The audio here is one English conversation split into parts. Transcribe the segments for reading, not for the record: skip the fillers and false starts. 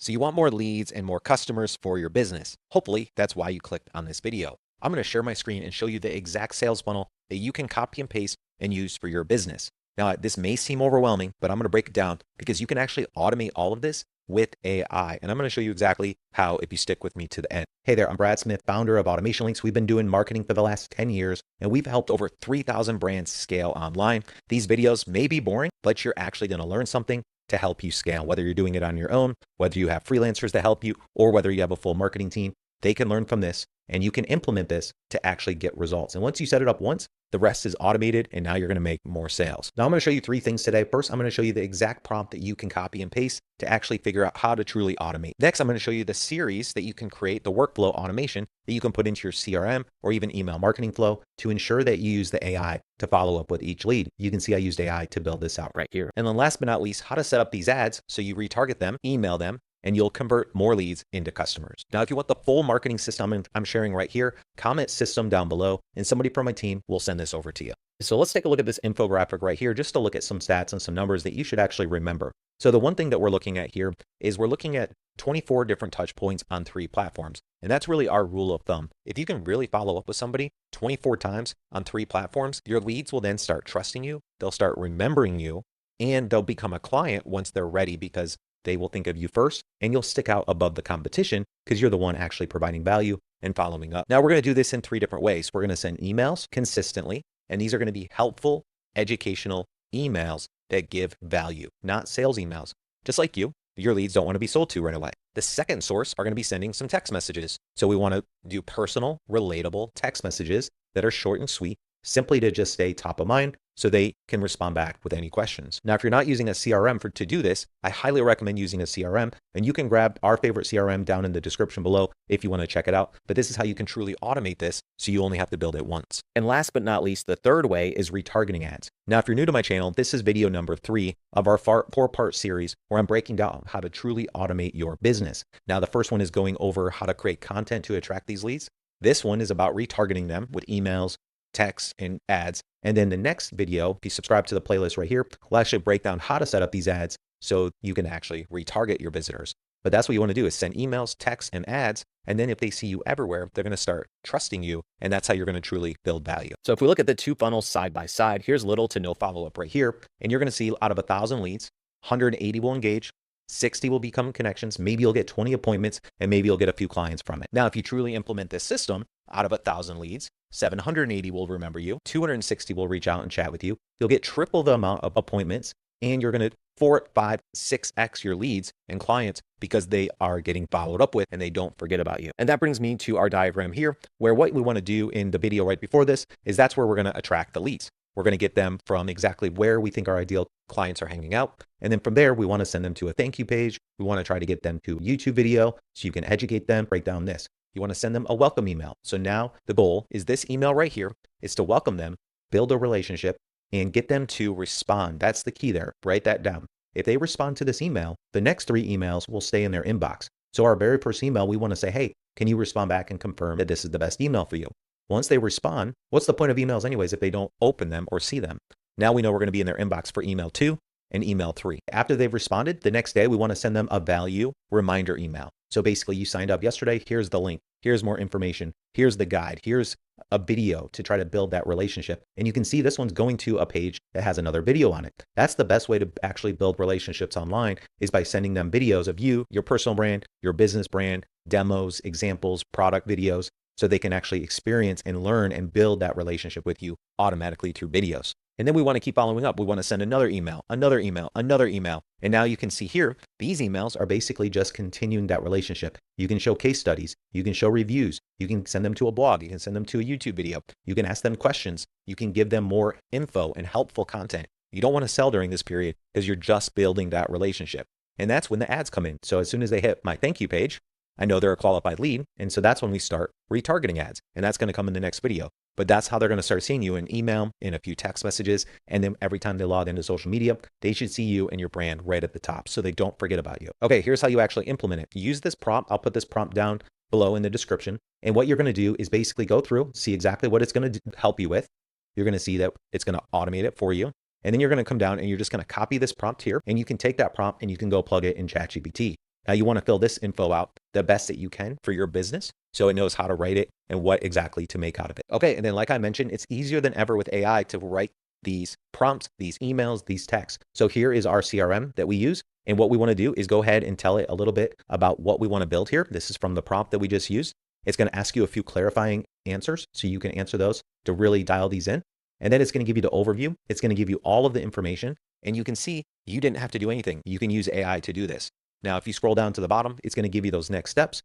So you want more leads and more customers for your business. Hopefully that's why you clicked on this video. I'm going to share my screen and show you the exact sales funnel that you can copy and paste and use for your business. Now, this may seem overwhelming, but I'm going to break it down because you can actually automate all of this with AI. And I'm going to show you exactly how if you stick with me to the end. Hey there, I'm Brad Smith, founder of Automation Links. We've been doing marketing for the last 10 years, and we've helped over 3,000 brands scale online. These videos may be boring, but you're actually going to learn something to help you scale, whether you're doing it on your own, whether you have freelancers to help you, or whether you have a full marketing team. They can learn from this and you can implement this to actually get results. And once you set it up once, the rest is automated and now you're going to make more sales. Now I'm going to show you three things today. First, I'm going to show you the exact prompt that you can copy and paste to actually figure out how to truly automate. Next, I'm going to show you the series that you can create, the workflow automation that you can put into your CRM or even email marketing flow to ensure that you use the AI to follow up with each lead. You can see I used AI to build this out right here. And then last but not least, how to set up these ads so you retarget them, email them, and you'll convert more leads into customers. Now, if you want the full marketing system I'm sharing right here, comment system down below and somebody from my team will send this over to you. So let's take a look at this infographic right here, just to look at some stats and some numbers that you should actually remember. So the one thing that we're looking at here is we're looking at 24 different touch points on 3 platforms. And that's really our rule of thumb. If you can really follow up with somebody 24 times on 3 platforms, your leads will then start trusting you. They'll start remembering you and they'll become a client once they're ready because they will think of you first and you'll stick out above the competition because you're the one actually providing value and following up. Now we're going to do this in 3 different ways. We're going to send emails consistently, and these are going to be helpful, educational emails that give value, not sales emails. Just like you, your leads don't want to be sold to right away. The second source are going to be sending some text messages. So we want to do personal, relatable text messages that are short and sweet, simply to just stay top of mind so they can respond back with any questions. Now, if you're not using a CRM to do this, I highly recommend using a CRM, and you can grab our favorite CRM down in the description below if you want to check it out. But this is how you can truly automate this, so you only have to build it once. And last but not least, the third way is retargeting ads. Now, if you're new to my channel, this is video number 3 of our 4-part series where I'm breaking down how to truly automate your business. Now, the first one is going over how to create content to attract these leads. This one is about retargeting them with emails, texts, and ads. And then the next video, if you subscribe to the playlist right here, will actually break down how to set up these ads so you can actually retarget your visitors. But that's what you want to do, is send emails, texts, and ads. And then if they see you everywhere, they're going to start trusting you. And that's how you're going to truly build value. So if we look at the 2 funnels side by side, here's little to no follow-up right here. And you're going to see out of 1,000 leads, 180 will engage, 60 will become connections, maybe you'll get 20 appointments, and maybe you'll get a few clients from it. Now, if you truly implement this system, out of 1,000 leads, 780 will remember you, 260 will reach out and chat with you. You'll get triple the amount of appointments, and you're going to 4, 5, 6x your leads and clients because they are getting followed up with and they don't forget about you. And that brings me to our diagram here, where what we want to do in the video right before this is that's where we're going to attract the leads. We're going to get them from exactly where we think our ideal clients are hanging out. And then from there, we want to send them to a thank you page. We want to try to get them to a YouTube video so you can educate them, break down this. You want to send them a welcome email. So now the goal is this email right here is to welcome them, build a relationship, and get them to respond. That's the key there. Write that down. If they respond to this email, the next 3 emails will stay in their inbox. So our very first email, we want to say, hey, can you respond back and confirm that this is the best email for you? Once they respond, what's the point of emails anyways if they don't open them or see them? Now we know we're going to be in their inbox for email 2 and email 3. After they've responded, the next day we want to send them a value reminder email. So basically you signed up yesterday, here's the link, here's more information, here's the guide, here's a video to try to build that relationship. And you can see this one's going to a page that has another video on it. That's the best way to actually build relationships online, is by sending them videos of you, your personal brand, your business brand, demos, examples, product videos, so they can actually experience and learn and build that relationship with you automatically through videos. And then we want to keep following up. We want to send another email, another email, another email. And now you can see here, these emails are basically just continuing that relationship. You can show case studies. You can show reviews. You can send them to a blog. You can send them to a YouTube video. You can ask them questions. You can give them more info and helpful content. You don't want to sell during this period because you're just building that relationship. And that's when the ads come in. So as soon as they hit my thank you page, I know they're a qualified lead. And so that's when we start retargeting ads. And that's going to come in the next video. But that's how they're going to start seeing you in email, in a few text messages. And then every time they log into social media, they should see you and your brand right at the top so they don't forget about you. Okay, here's how you actually implement it. Use this prompt. I'll put this prompt down below in the description. And what you're going to do is basically go through, see exactly what it's going to help you with. You're going to see that it's going to automate it for you. And then you're going to come down and you're just going to copy this prompt here. And you can take that prompt and you can go plug it in ChatGPT. Now you want to fill this info out the best that you can for your business so it knows how to write it and what exactly to make out of it. Okay, and then like I mentioned, it's easier than ever with AI to write these prompts, these emails, these texts. So here is our CRM that we use. And what we want to do is go ahead and tell it a little bit about what we want to build here. This is from the prompt that we just used. It's going to ask you a few clarifying answers so you can answer those to really dial these in. And then it's going to give you the overview. It's going to give you all of the information. And you can see you didn't have to do anything. You can use AI to do this. Now, if you scroll down to the bottom, it's going to give you those next steps,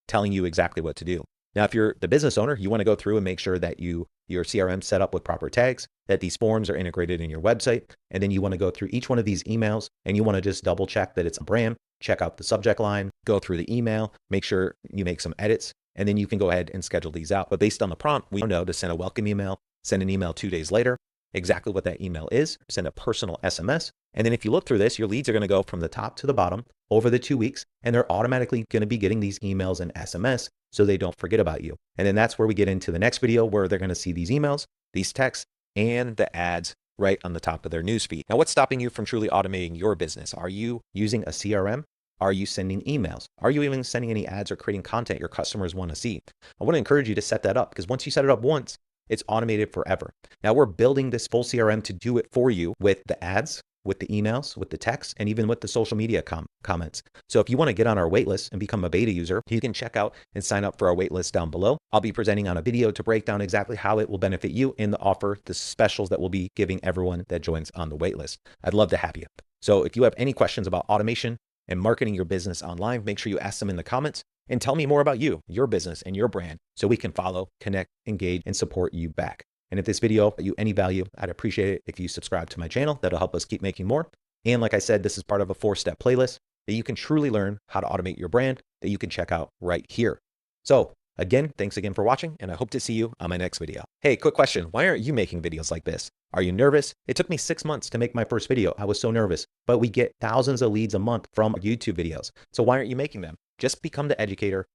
telling you exactly what to do. Now, if you're the business owner, you want to go through and make sure that your CRM set up with proper tags, that these forms are integrated in your website. And then you want to go through each one of these emails and you want to just double check that it's a brand, check out the subject line, go through the email, make sure you make some edits, and then you can go ahead and schedule these out. But based on the prompt, we know to send a welcome email, send an email 2 days later, exactly what that email is, send a personal SMS. And then if you look through this, your leads are going to go from the top to the bottom over the 2 weeks, and they're automatically going to be getting these emails and SMS so they don't forget about you. And then that's where we get into the next video where they're going to see these emails, these texts, and the ads right on the top of their newsfeed. Now, what's stopping you from truly automating your business? Are you using a CRM? Are you sending emails? Are you even sending any ads or creating content your customers want to see? I want to encourage you to set that up because once you set it up once, it's automated forever. Now we're building this full CRM to do it for you with the ads, with the emails, with the text, and even with the social media comments. So if you want to get on our waitlist and become a beta user, you can check out and sign up for our waitlist down below. I'll be presenting on a video to break down exactly how it will benefit you in the offer, the specials that we'll be giving everyone that joins on the waitlist. I'd love to have you. So if you have any questions about automation and marketing your business online, make sure you ask them in the comments and tell me more about you, your business, and your brand so we can follow, connect, engage, and support you back. And if this video brought you any value, I'd appreciate it if you subscribe to my channel. That'll help us keep making more. And like I said, this is part of a 4-step playlist that you can truly learn how to automate your brand that you can check out right here. So again, thanks again for watching, and I hope to see you on my next video. Hey, quick question. Why aren't you making videos like this? Are you nervous? It took me 6 months to make my first video. I was so nervous, but we get thousands of leads a month from YouTube videos. So why aren't you making them? Just become the educator,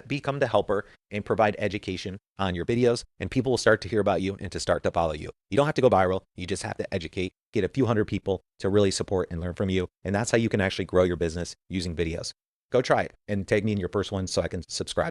become the helper, and provide education on your videos, and people will start to hear about you and to start to follow you. You don't have to go viral. You just have to educate, get a few hundred people to really support and learn from you. And that's how you can actually grow your business using videos. Go try it and tag me in your first one so I can subscribe.